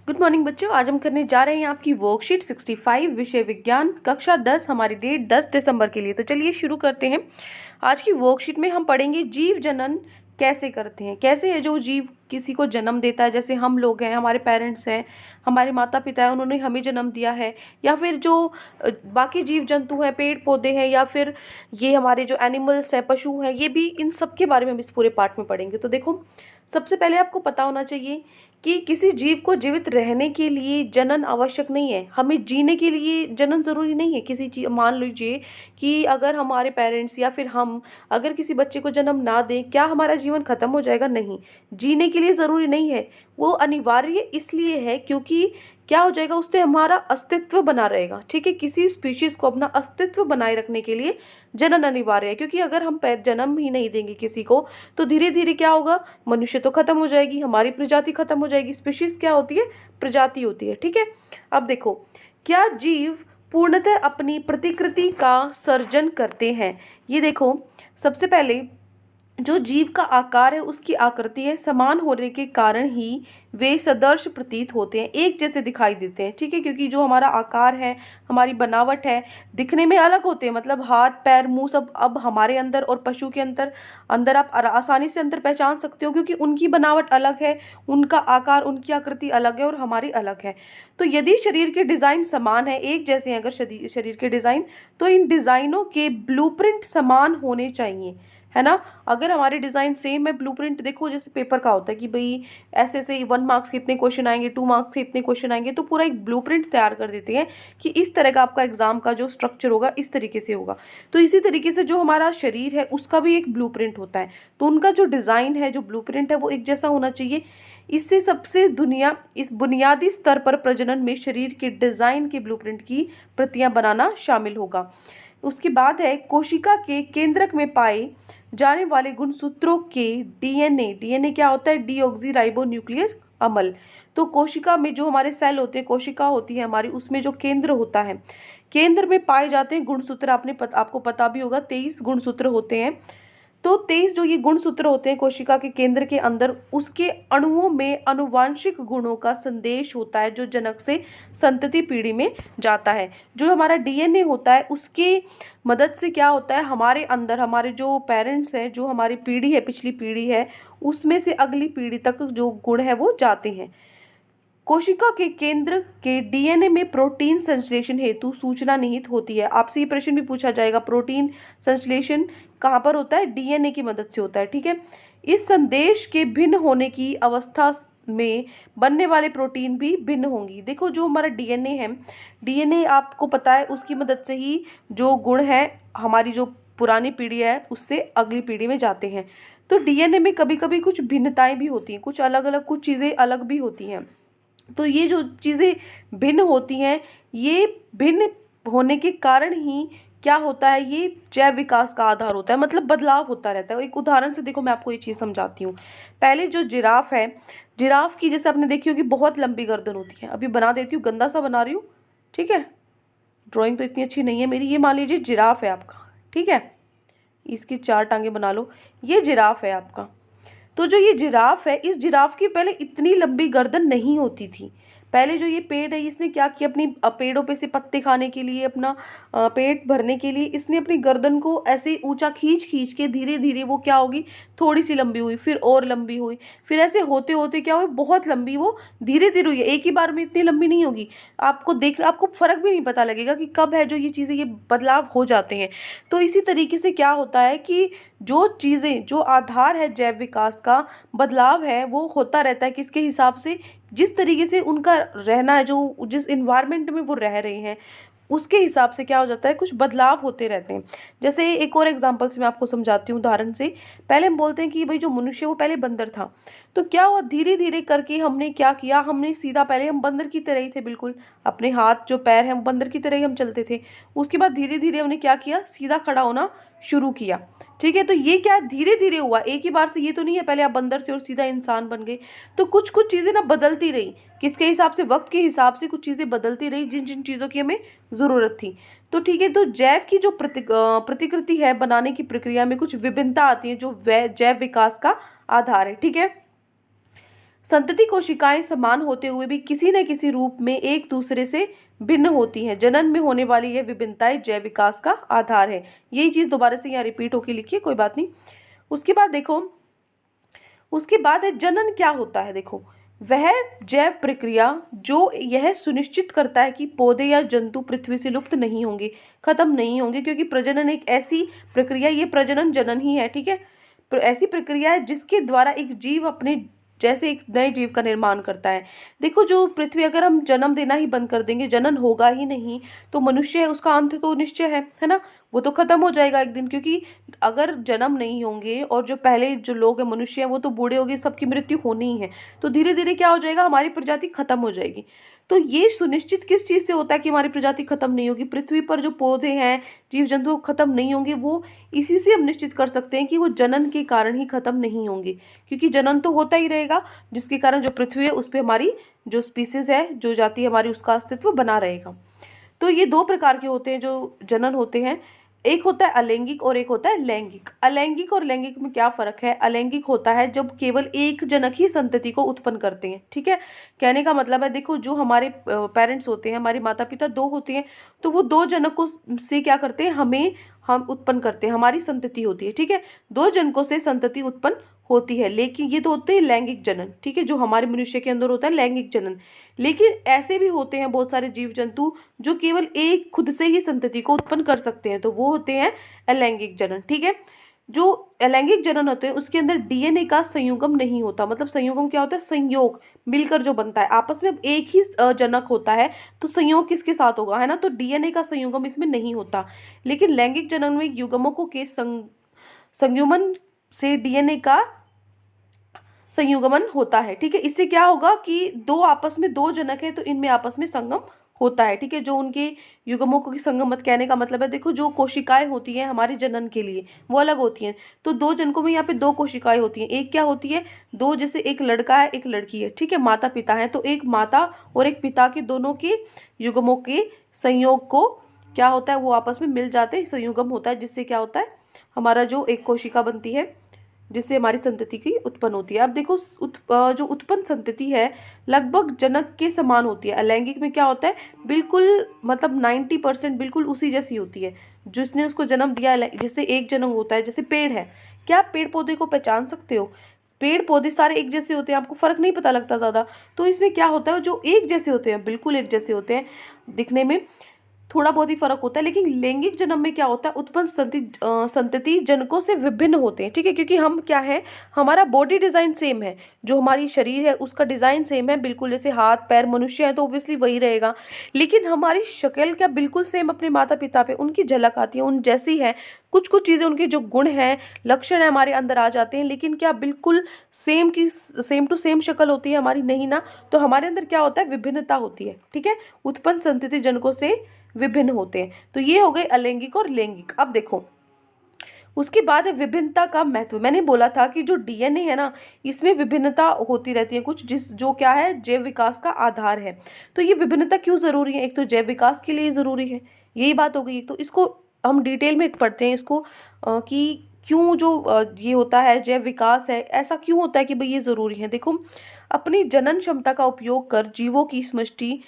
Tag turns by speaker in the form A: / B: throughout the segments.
A: Good morning बच्चों, आज हम करने जा रहे हैं आपकी वर्कशीट 65 विषय विज्ञान कक्षा 10। हमारी डेट 10 दिसंबर के लिए। तो चलिए शुरू करते हैं। आज की वर्कशीट में हम पढ़ेंगे जीव जनन कैसे करते हैं, कैसे है जो जीव किसी को जन्म देता है। जैसे हम लोग हैं, हमारे पेरेंट्स हैं, हमारे माता पिता हैं, उन्होंने हमें जन्म दिया है, या फिर जो बाकी जीव जंतु हैं, पेड़ पौधे हैं, या फिर ये हमारे जो एनिमल्स हैं, पशु हैं, ये भी, इन सब के बारे में हम इस पूरे पाठ में पढ़ेंगे। तो देखो, सबसे पहले आपको पता होना चाहिए कि किसी जीव को जीवित रहने के लिए जनन आवश्यक नहीं है। हमें जीने के लिए जनन ज़रूरी नहीं है। किसी चीज, मान लीजिए कि अगर हमारे पेरेंट्स या फिर हम अगर किसी बच्चे को जन्म ना दें, क्या हमारा जीवन खत्म हो जाएगा? नहीं। जीने के लिए ज़रूरी नहीं है। वो अनिवार्य इसलिए है क्योंकि क्या हो जाएगा, उससे हमारा अस्तित्व बना रहेगा। ठीक है, किसी स्पीशीज़ को अपना अस्तित्व बनाए रखने के लिए जनन अनिवार्य है। क्योंकि अगर हम जन्म ही नहीं देंगे किसी को, तो धीरे धीरे क्या होगा, मनुष्य तो खत्म हो जाएगी, हमारी प्रजाति खत्म हो जाएगी। स्पीशीज क्या होती है? प्रजाति होती है। ठीक है, अब देखो, क्या जीव पूर्णतः अपनी प्रतिकृति का सर्जन करते हैं? ये देखो, सबसे पहले जो जीव का आकार है, उसकी आकृति है, समान होने के कारण ही वे सदृश प्रतीत होते हैं, एक जैसे दिखाई देते हैं। ठीक है, क्योंकि जो हमारा आकार है, हमारी बनावट है, दिखने में अलग होते हैं। मतलब हाथ, पैर, मुंह सब अब हमारे अंदर और पशु के अंदर अंदर आप आसानी से अंतर पहचान सकते हो, क्योंकि उनकी बनावट अलग है, उनका आकार, उनकी आकृति अलग है और हमारी अलग है। तो यदि शरीर के डिज़ाइन समान है, एक जैसे हैं अगर शरीर के डिज़ाइन, तो इन डिज़ाइनों के ब्लूप्रिंट समान होने चाहिए, है ना। अगर हमारे डिज़ाइन सेम है, ब्लूप्रिंट देखो, जैसे पेपर का होता है कि भाई ऐसे से 1 मार्क्स के इतने क्वेश्चन आएंगे, 2 मार्क्स के इतने क्वेश्चन आएंगे, तो पूरा एक ब्लूप्रिंट तैयार कर देते हैं कि इस तरह का आपका एग्जाम का जो स्ट्रक्चर होगा इस तरीके से होगा। तो इसी तरीके से जो हमारा शरीर है उसका भी एक ब्लूप्रिंट होता है। तो उनका जो डिज़ाइन है, जो ब्लूप्रिंट है, वो एक जैसा होना चाहिए। इससे सबसे इस बुनियादी स्तर पर प्रजनन में शरीर के डिज़ाइन के ब्लूप्रिंट की प्रतियां बनाना शामिल होगा। उसके बाद है, कोशिका के केंद्रक में पाए जाने वाले गुणसूत्रों के डीएनए क्या होता है? डीऑक्सीराइबोन्यूक्लिक अम्ल। तो कोशिका में जो हमारे सेल होते हैं, कोशिका होती है हमारी, उसमें जो केंद्र होता है, केंद्र में पाए जाते हैं गुणसूत्र। आपको पता भी होगा 23 गुणसूत्र होते हैं। तो 23 जो ये गुणसूत्र होते हैं कोशिका के केंद्र के अंदर, उसके अणुओं में आनुवांशिक गुणों का संदेश होता है, जो जनक से संतति पीढ़ी में जाता है। जो हमारा डीएनए होता है, उसकी मदद से क्या होता है, हमारे अंदर हमारे जो पेरेंट्स हैं, जो हमारी पीढ़ी है, पिछली पीढ़ी है, उसमें से अगली पीढ़ी तक जो गुण है वो जाते हैं। कोशिका के केंद्र के डीएनए में प्रोटीन संश्लेषण हेतु सूचना निहित होती है। आपसे ये प्रश्न भी पूछा जाएगा, प्रोटीन संश्लेषण कहाँ पर होता है? डीएनए की मदद से होता है। ठीक है, इस संदेश के भिन्न होने की अवस्था में बनने वाले प्रोटीन भी भिन्न होंगी। देखो, जो हमारा डीएनए है, डीएनए आपको पता है उसकी मदद से ही जो गुण है हमारी जो पुरानी पीढ़ी है उससे अगली पीढ़ी में जाते हैं। तो डीएनए में कभी कभी कुछ भिन्नताएं भी होती हैं, कुछ अलग अलग, कुछ चीज़ें अलग भी होती हैं। तो ये जो चीज़ें भिन्न होती हैं, ये भिन्न होने के कारण ही क्या होता है, ये जैव विकास का आधार होता है। मतलब बदलाव होता रहता है। एक उदाहरण से देखो, मैं आपको ये चीज़ समझाती हूँ। पहले जो जिराफ है, जिराफ की जैसे आपने देखी होगी बहुत लंबी गर्दन होती है। अभी बना देती हूँ, गंदा सा बना रही हूँ, ठीक है, ड्राइंग तो इतनी अच्छी नहीं है मेरी। ये मान लीजिए जिराफ है आपका, ठीक है, इसकी 4 टांगे बना लो, ये जिराफ है आपका। तो जो ये जिराफ है, इस जिराफ की पहले इतनी लंबी गर्दन नहीं होती थी। पहले जो ये पेड़ है, इसने क्या किया, अपनी पेड़ों पे से पत्ते खाने के लिए, अपना पेट भरने के लिए इसने अपनी गर्दन को ऐसे ऊंचा खींच खींच के धीरे धीरे वो क्या होगी, थोड़ी सी लंबी हुई, फिर और लंबी हुई, फिर ऐसे होते होते क्या हुई, बहुत लंबी वो धीरे धीरे हुई। एक ही बार में इतनी लंबी नहीं होगी। आपको फर्क भी नहीं पता लगेगा कि कब है जो ये चीज़ें, ये बदलाव हो जाते हैं। तो इसी तरीके से क्या होता है कि जो चीज़ें, जो आधार है जैव विकास का, बदलाव है वो होता रहता है। किसके हिसाब से? जिस तरीके से उनका रहना है, जो जिस इन्वायरमेंट में वो रह रहे हैं, उसके हिसाब से क्या हो जाता है, कुछ बदलाव होते रहते हैं। जैसे एक और एग्जांपल से मैं आपको समझाती हूँ, उदाहरण से। पहले हम बोलते हैं कि भाई जो मनुष्य, वो पहले बंदर था। तो क्या हुआ, धीरे धीरे करके हमने क्या किया, हमने सीधा, पहले हम बंदर की तरह ही थे बिल्कुल, अपने हाथ जो पैर हैं वो बंदर की तरह ही हम चलते थे। उसके बाद धीरे धीरे हमने क्या किया, सीधा खड़ा होना शुरू किया। ठीक है, तो ये क्या धीरे धीरे हुआ, एक ही बार से ये तो नहीं है पहले आप बंदर थे और सीधा इंसान बन गए। तो कुछ कुछ चीज़ें ना बदलती रही, किसके हिसाब से, वक्त के हिसाब से कुछ चीज़ें बदलती रही, जिन जिन चीज़ों की हमें ज़रूरत थी। तो ठीक है, तो जैव की जो प्रतिकृति है बनाने की प्रक्रिया में कुछ विभिन्नता आती है, जो जैव विकास का आधार है। ठीक है, संतति कोशिकाएं समान होते हुए भी किसी न किसी रूप में एक दूसरे से भिन्न होती हैं। जनन में होने वाली यह विभिन्नताएं जैव विकास का आधार है। यही चीज दोबारा से यहाँ रिपीट होकर लिखिए, कोई बात नहीं। उसके बाद देखो, उसके बाद है जनन क्या होता है। देखो, वह जैव प्रक्रिया जो यह सुनिश्चित करता है कि पौधे या जंतु पृथ्वी से लुप्त नहीं होंगे, खत्म नहीं होंगे, क्योंकि प्रजनन एक ऐसी प्रक्रिया, ये प्रजनन जनन ही है, ठीक है। ऐसी प्रक्रिया है जिसके द्वारा एक जीव अपने जैसे एक नए जीव का निर्माण करता है। देखो, जो पृथ्वी अगर हम जन्म देना ही बंद कर देंगे, जनन होगा ही नहीं, तो मनुष्य है उसका अंत तो निश्चय है ना, वो तो खत्म हो जाएगा एक दिन। क्योंकि अगर जन्म नहीं होंगे और जो पहले जो लोग हैं, मनुष्य हैं, वो तो बूढ़े हो गए, सबकी मृत्यु होनी ही है, तो धीरे धीरे क्या हो जाएगा, हमारी प्रजाति खत्म हो जाएगी। तो ये सुनिश्चित किस चीज़ से होता है कि हमारी प्रजाति खत्म नहीं होगी, पृथ्वी पर जो पौधे हैं, जीव जंतु खत्म नहीं होंगे, वो इसी से हम निश्चित कर सकते हैं कि वो जनन के कारण ही खत्म नहीं होंगे। क्योंकि जनन तो होता ही रहेगा, जिसके कारण जो पृथ्वी है उस पर हमारी जो स्पीसीज है, जो जाति है हमारी, उसका अस्तित्व बना रहेगा। तो ये दो प्रकार के होते हैं जो जनन होते हैं, एक होता है अलैंगिक और एक होता है लैंगिक। अलैंगिक और लैंगिक में क्या फर्क है? अलैंगिक होता है जब केवल एक जनक ही संतति को उत्पन्न करते हैं, ठीक है। कहने का मतलब है, देखो, जो हमारे पेरेंट्स होते हैं, हमारे माता पिता दो होते हैं, तो वो दो जनकों से क्या करते हैं, हम उत्पन्न करते हैं, हमारी संतति होती है, ठीक है। दो जनकों से संतति उत्पन्न होती है, लेकिन ये तो होते हैं लैंगिक जनन, ठीक है, जो हमारे मनुष्य के अंदर होता है लैंगिक जनन। लेकिन ऐसे भी होते हैं बहुत सारे जीव जंतु जो केवल एक खुद से ही संतति को उत्पन्न कर सकते हैं, तो वो होते हैं अलैंगिक जनन, ठीक है। जो अलैंगिक जनन होते हैं उसके अंदर डीएनए का संयुगम नहीं होता। मतलब संयुगम क्या होता है? संयोग, मिलकर जो बनता है आपस में। अब एक ही जनक होता है तो संयोग किसके साथ होगा, है ना, तो डीएनए का संयुगम इसमें नहीं होता। लेकिन लैंगिक जनन में युग्मकों के संयुग्मन से डीएनए का संयुग्मन होता है, ठीक है। इससे क्या होगा कि दो आपस में दो जनक है तो इनमें आपस में संगम होता है, ठीक है। जो उनके युग्मकों की संगम मत कहने का मतलब है, देखो, जो कोशिकाएं होती हैं हमारे जनन के लिए वो अलग होती हैं। तो दो जनकों में यहाँ पे दो कोशिकाएं होती हैं। एक क्या होती है? दो, जैसे एक लड़का है एक लड़की है, ठीक है, माता पिता है, तो एक माता और एक पिता के दोनों के युग्मों के संयोग को क्या होता है, वो आपस में मिल जाते हैं, संयुगम होता है, जिससे क्या होता है, हमारा जो एक कोशिका बनती है, जिससे हमारी संतति की उत्पन्न होती है। अब देखो, जो उत्पन्न संतति है लगभग जनक के समान होती है। अलैंगिक में क्या होता है, बिल्कुल मतलब 90% बिल्कुल उसी जैसी होती है जिसने उसको जन्म दिया। जैसे एक जन्म होता है, जैसे पेड़ है, क्या आप पेड़ पौधे को पहचान सकते हो? पेड़ पौधे सारे एक जैसे होते हैं, आपको फर्क नहीं पता लगता ज़्यादा। तो इसमें क्या होता है, जो एक जैसे होते हैं, बिल्कुल एक जैसे होते हैं, दिखने में थोड़ा बहुत ही फर्क होता है। लेकिन लैंगिक जन्म में क्या होता है, उत्पन्न संतति जनकों से विभिन्न होते हैं, ठीक है। क्योंकि हम क्या है, हमारा बॉडी डिजाइन सेम है, जो हमारी शरीर है उसका डिजाइन सेम है, बिल्कुल जैसे हाथ पैर मनुष्य है तो ऑब्वियसली वही रहेगा। लेकिन हमारी शक्ल क्या बिल्कुल सेम अपने माता पिता पे उनकी झलक आती है, उन जैसी है। कुछ कुछ चीज़ें, उनके जो गुण हैं, लक्षण है, हमारे अंदर आ जाते हैं। लेकिन क्या बिल्कुल सेम टू सेम शक्ल होती है हमारी? नहीं ना। तो हमारे अंदर क्या होता है, विभिन्नता होती है, ठीक है। उत्पन्न संतति जनकों से विभिन्न होते हैं। तो ये हो गए अलैंगिक और लैंगिक। अब देखो, उसके बाद है विभिन्नता का महत्व। मैंने बोला था कि जो डीएनए है ना, इसमें विभिन्नता होती रहती है कुछ, जो क्या है, जैव विकास का आधार है। तो ये विभिन्नता क्यों जरूरी है? एक तो जैव विकास के लिए जरूरी है, यही बात हो गई। तो इसको हम डिटेल में पढ़ते हैं इसको, कि क्यों जो ये होता है, जैव विकास है, ऐसा क्यों होता है कि भाई ये जरूरी है। देखो, अपनी जनन क्षमता का उपयोग कर जीवों की समष्टि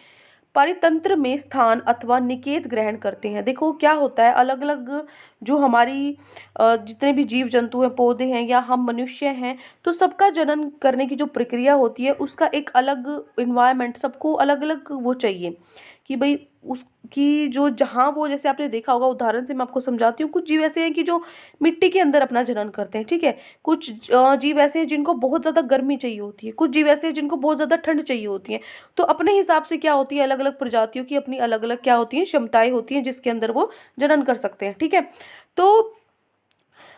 A: परितंत्र में स्थान अथवा निकेत ग्रहण करते हैं। देखो क्या होता है, अलग अलग जो हमारी जितने भी जीव जंतु हैं, पौधे हैं या हम मनुष्य हैं, तो सबका जनन करने की जो प्रक्रिया होती है उसका एक अलग इन्वायरमेंट, सबको अलग अलग वो चाहिए कि भाई उसकी जो जहाँ वो, जैसे आपने देखा होगा, उदाहरण से मैं आपको समझाती हूँ। कुछ जीव ऐसे हैं कि जो मिट्टी के अंदर अपना जनन करते हैं, ठीक है। कुछ जीव ऐसे हैं जिनको बहुत ज़्यादा गर्मी चाहिए होती है, कुछ जीव ऐसे हैं जिनको बहुत ज़्यादा ठंड चाहिए होती है। तो अपने हिसाब से क्या होती है, अलग अलग प्रजातियों की अपनी अलग अलग क्या होती हैं, क्षमताएं होती हैं, जिसके अंदर वो जनन कर सकते हैं, ठीक है। तो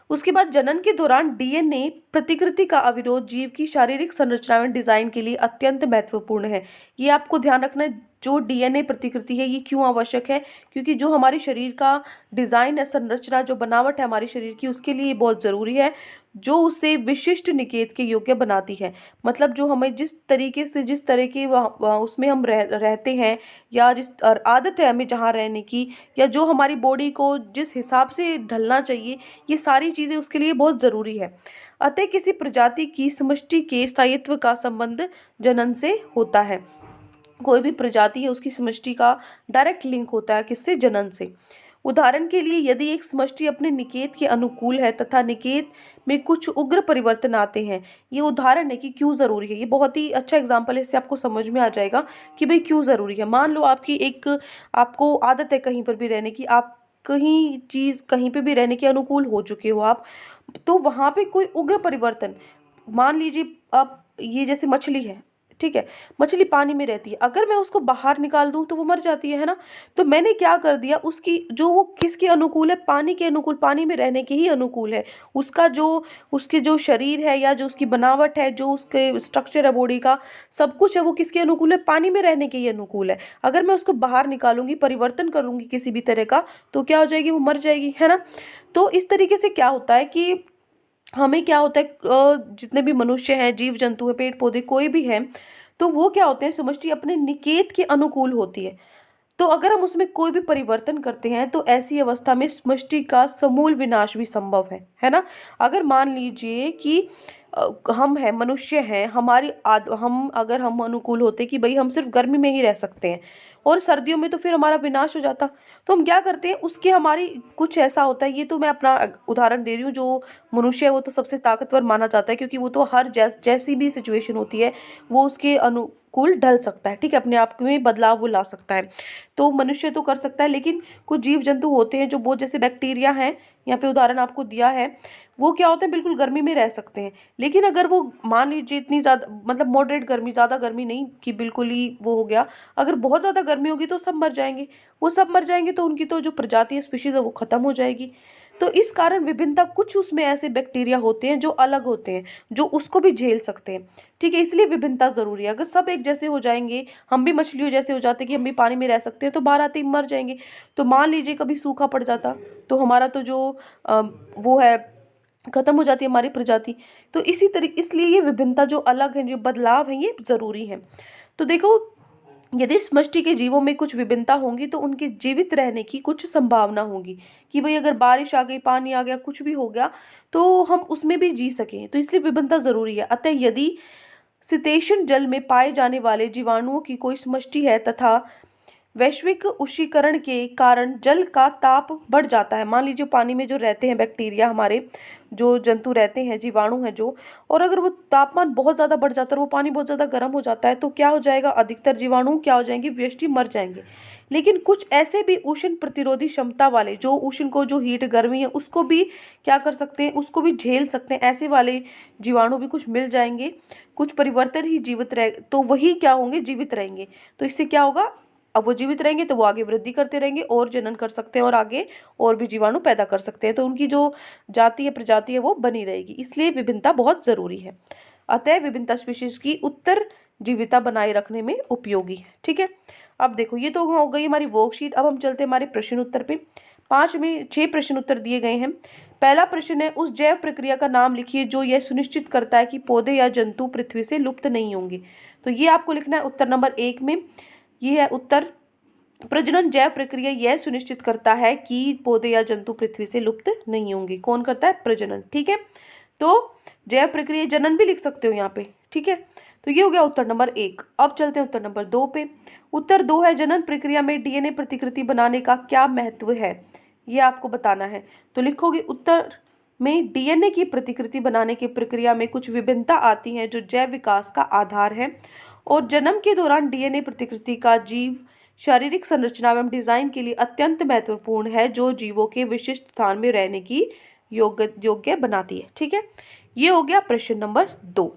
A: उसके बाद जनन के दौरान डीएनए प्रतिकृति का अविरोध जीव की शारीरिक संरचना में डिजाइन के लिए अत्यंत महत्वपूर्ण है। ये आपको ध्यान रखना है, जो डीएनए प्रतिकृति है ये क्यों आवश्यक है, क्योंकि जो हमारे शरीर का डिज़ाइन है, संरचना, जो बनावट है हमारे शरीर की, उसके लिए ये बहुत ज़रूरी है, जो उसे विशिष्ट निकेत के योग्य बनाती है। मतलब जो हमें जिस तरीके से, जिस तरह के उसमें हम रहते हैं, या जिस आदत है हमें जहाँ रहने की, या जो हमारी बॉडी को जिस हिसाब से ढलना चाहिए, ये सारी चीज़ें उसके लिए बहुत ज़रूरी है। अतः किसी प्रजाति की समष्टि के स्थायित्व का संबंध जनन से होता है। कोई भी प्रजाति है उसकी समष्टि का डायरेक्ट लिंक होता है किससे? जनन से। उदाहरण के लिए यदि एक समष्टि अपने निकेत के अनुकूल है तथा निकेत में कुछ उग्र परिवर्तन आते हैं, ये उदाहरण है कि क्यों ज़रूरी है। ये बहुत ही अच्छा एग्जाम्पल है, इससे आपको समझ में आ जाएगा कि भाई क्यों ज़रूरी है। मान लो आपको आदत है कहीं पर भी रहने की, आप कहीं पे भी रहने के अनुकूल हो चुके हो आप, तो वहाँ पे कोई उग्र परिवर्तन, मान लीजिए अब ये जैसे मछली है, ठीक है, मछली पानी में रहती है, अगर मैं उसको बाहर निकाल दूं तो वो मर जाती है ना। तो मैंने क्या कर दिया, उसकी जो वो किसके अनुकूल है? पानी के अनुकूल, पानी में रहने के ही अनुकूल है। उसके जो शरीर है, या जो उसकी बनावट है, जो उसके स्ट्रक्चर है बॉडी का, सब कुछ है वो किसके अनुकूल है? पानी में रहने के ही अनुकूल है। अगर मैं उसको बाहर निकालूंगी, परिवर्तन करूंगी किसी भी तरह का, तो क्या हो जाएगी? वो मर जाएगी, है ना। तो इस तरीके से क्या होता है कि हमें क्या होता है, जितने भी मनुष्य हैं, जीव जंतु हैं, पेड़ पौधे, कोई भी है, तो वो क्या होते हैं, समष्टि अपने निकेत के अनुकूल होती है। तो अगर हम उसमें कोई भी परिवर्तन करते हैं तो ऐसी अवस्था में समष्टि का समूल विनाश भी संभव है ना। अगर मान लीजिए कि हम हैं, मनुष्य हैं, अगर हम अनुकूल होते कि भाई हम सिर्फ गर्मी में ही रह सकते हैं और सर्दियों में, तो फिर हमारा विनाश हो जाता। तो हम क्या करते हैं, उसके हमारी कुछ ऐसा होता है, ये तो मैं अपना उदाहरण दे रही हूँ। जो मनुष्य है वो तो सबसे ताकतवर माना जाता है, क्योंकि वो तो हर जैसी भी सिचुएशन होती है वो उसके अनुकूल ढल सकता है, ठीक है, अपने आप में बदलाव वो ला सकता है। तो मनुष्य तो कर सकता है, लेकिन कुछ जीव जंतु होते हैं जो बहुत, जैसे बैक्टीरिया हैं, यहाँ पे उदाहरण आपको दिया है, वो क्या होते हैं, बिल्कुल गर्मी में रह सकते हैं। लेकिन अगर वो, मान लीजिए इतनी ज़्यादा, मतलब मॉडरेट गर्मी, ज़्यादा गर्मी नहीं कि बिल्कुल ही वो हो गया, अगर बहुत ज़्यादा गर्मी होगी तो सब मर जाएंगे। वो सब मर जाएंगे तो उनकी तो जो प्रजाति है, स्पीशीज है, वो खत्म हो जाएगी। तो इस कारण विभिन्नता, कुछ उसमें ऐसे बैक्टीरिया होते हैं जो अलग होते हैं, जो उसको भी झेल सकते हैं, ठीक है, इसलिए विभिन्नता ज़रूरी है। अगर सब एक जैसे हो जाएंगे, हम भी मछलियों जैसे हो जाते कि हम भी पानी में रह सकते हैं, तो बाहर आते ही मर जाएंगे। तो मान लीजिए कभी सूखा पड़ जाता, तो हमारा तो जो वो है, खत्म हो जाती है हमारी प्रजाति। तो इसी तरीके, इसलिए ये विभिन्नता जो अलग है, जो बदलाव है, ये जरूरी है। तो देखो, यदि समष्टि के जीवों में कुछ विभिन्नता होंगी तो उनके जीवित रहने की कुछ संभावना होगी, कि भाई अगर बारिश आ गई, पानी आ गया, कुछ भी हो गया, तो हम उसमें भी जी सकें। तो इसलिए विभिन्नता जरूरी है। अतः यदि शीतोष्ण जल में पाए जाने वाले जीवाणुओं की कोई समष्टि है तथा वैश्विक उष्णीकरण के कारण जल का ताप बढ़ जाता है, मान लीजिए पानी में जो रहते हैं बैक्टीरिया, हमारे जो जंतु रहते हैं, जीवाणु हैं जो, और अगर वो तापमान बहुत ज़्यादा बढ़ जाता है और वो पानी बहुत ज़्यादा गर्म हो जाता है, तो क्या हो जाएगा, अधिकतर जीवाणु क्या हो जाएंगे, व्यष्टि मर जाएंगे। लेकिन कुछ ऐसे भी उष्ण प्रतिरोधी क्षमता वाले, जो उष्ण को, जो हीट, गर्मी है, उसको भी क्या कर सकते हैं, उसको भी झेल सकते हैं, ऐसे वाले जीवाणु भी कुछ मिल जाएंगे। कुछ परिवर्तन ही जीवित रह, तो वही क्या होंगे, जीवित रहेंगे। तो इससे क्या होगा, अब वो जीवित रहेंगे तो वो आगे वृद्धि करते रहेंगे और जनन कर सकते हैं, और आगे और भी जीवाणु पैदा कर सकते हैं। तो उनकी जो जाति है, प्रजाति है, वो बनी रहेगी। इसलिए विभिन्नता बहुत जरूरी है। अतः विभिन्नता स्पीशीज की उत्तर जीविता बनाए रखने में उपयोगी है, ठीक है। अब देखो, ये तो हो गई हमारी वर्कशीट। अब हम चलते हैं हमारे प्रश्न उत्तर पे। 6 प्रश्न उत्तर दिए गए हैं। पहला प्रश्न है, उस जैव प्रक्रिया का नाम लिखिए जो यह सुनिश्चित करता है कि पौधे या जंतु पृथ्वी से लुप्त नहीं होंगे। तो ये आपको लिखना है उत्तर नंबर 1 में। ये है उत्तर, प्रजनन जैव प्रक्रिया यह सुनिश्चित करता है कि पौधे या जंतु पृथ्वी से लुप्त नहीं होंगे। कौन करता है? प्रजनन, ठीक है। तो जैव प्रक्रिया, जनन भी लिख सकते हो यहाँ पे, ठीक है। तो ये हो गया उत्तर नंबर 1। अब चलते हैं उत्तर नंबर 2 पे। उत्तर 2 है, जनन प्रक्रिया में डीएनए प्रतिकृति बनाने का क्या महत्व है, ये आपको बताना है। तो लिखोगे, उत्तर में डीएनए की प्रतिकृति बनाने की प्रक्रिया में कुछ विभिन्नता आती है जो जैव विकास का आधार है, और जन्म के दौरान डीएनए प्रतिकृति का जीव शारीरिक संरचना एवं डिजाइन के लिए अत्यंत महत्वपूर्ण है, जो जीवों के विशिष्ट स्थान में रहने की योग्य बनाती है, ठीक है। ये हो गया प्रश्न नंबर 2।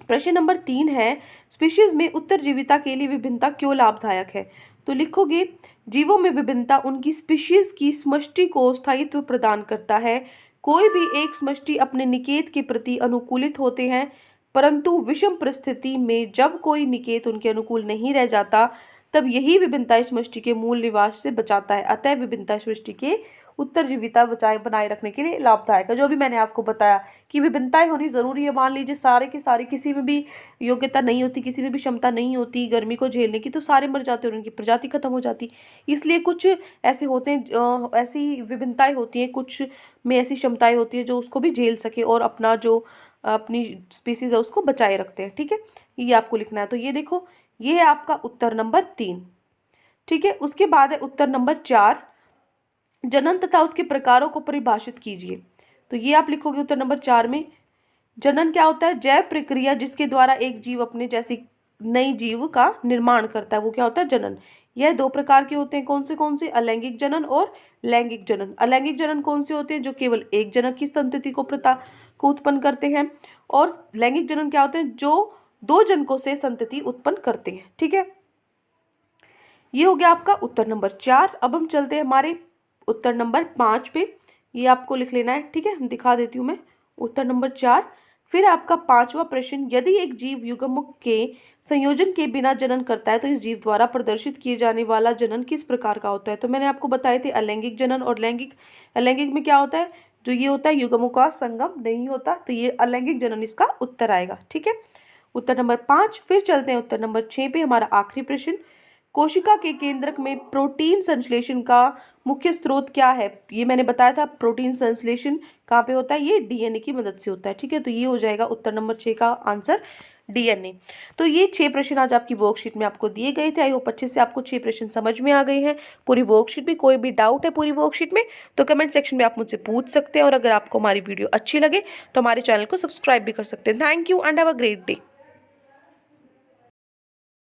A: प्रश्न नंबर 3 है, स्पीशीज में उत्तरजीविता के लिए विभिन्नता क्यों लाभदायक है। तो लिखोगे, जीवों में विभिन्नता उनकी स्पीशीज की समष्टि को स्थायित्व प्रदान करता है। कोई भी एक समष्टि अपने निकेत के प्रति अनुकूलित होते हैं, परंतु विषम परिस्थिति में जब कोई निकेत उनके अनुकूल नहीं रह जाता, तब यही विभिन्नता समष्टि के मूल निवास से बचाता है। अतः विभिन्नता समष्टि के उत्तरजीविता बनाए रखने के लिए लाभदायक है। जो भी मैंने आपको बताया कि विभिन्नताएं होनी जरूरी है। मान लीजिए सारे के सारे किसी में भी योग्यता नहीं होती, किसी में भी क्षमता नहीं होती गर्मी को झेलने की, तो सारे मर जाते हैं और उनकी प्रजाति खत्म हो जाती। इसलिए कुछ ऐसे होते हैं, ऐसी विभिन्नताएं होती हैं, कुछ में ऐसी क्षमताएं होती है जो उसको भी झेल सके और अपना जो अपनी स्पीसीज है उसको बचाए रखते हैं। ठीक है, ये आपको लिखना है। तो ये देखो, ये है आपका उत्तर नंबर 3। ठीक है, उसके बाद है उत्तर नंबर 4, जनन तथा उसके प्रकारों को परिभाषित कीजिए। तो ये आप लिखोगे उत्तर नंबर 4 में। जनन क्या होता है? जैव प्रक्रिया जिसके द्वारा एक जीव अपने जैसी नई जीव का निर्माण करता है, वो क्या होता है? जनन। यह 2 प्रकार के होते हैं। कौन से? अलैंगिक जनन और लैंगिक जनन। अलैंगिक जनन कौन से होते हैं? जो केवल एक जनक की संतति को उत्पन्न करते हैं। और लैंगिक जनन क्या होते हैं? जो 2 जनकों से संतति उत्पन्न करते हैं। ठीक है, ये हो गया आपका उत्तर नंबर 4। अब हम चलते हैं हमारे उत्तर नंबर 5 पे। ये आपको लिख लेना है। ठीक है, दिखा देती हूँ मैं। उत्तर नंबर 4, फिर आपका 5वां प्रश्न, यदि एक जीव युग्मक के संयोजन के बिना जनन करता है तो इस जीव द्वारा प्रदर्शित किए जाने वाला जनन किस प्रकार का होता है? तो मैंने आपको बताए थे अलैंगिक जनन और लैंगिक। अलैंगिक में क्या होता है? जो ये होता है युग्मों का संगम नहीं होता, तो ये अलैंगिक जनन इसका उत्तर आएगा। ठीक है, उत्तर नंबर 5। फिर चलते हैं उत्तर नंबर 6 पे, हमारा आखिरी प्रश्न, कोशिका के केंद्रक में प्रोटीन संश्लेषण का मुख्य स्रोत क्या है? ये मैंने बताया था, प्रोटीन संश्लेषण कहाँ पे होता है? ये डीएनए की मदद से होता है। ठीक है, तो ये हो जाएगा उत्तर नंबर 6 का आंसर, डीएनए। तो ये 6 प्रश्न आज आपकी वर्कशीट में आपको दिए गए थे। आई होप अच्छे से आपको 6 प्रश्न समझ में आ गए हैं पूरी वर्कशीट में। कोई भी डाउट है पूरी वर्कशीट में तो कमेंट सेक्शन में आप मुझसे पूछ सकते हैं। और अगर आपको हमारी वीडियो अच्छी लगे तो हमारे चैनल को सब्सक्राइब भी कर सकते हैं। Thank you and have a great day.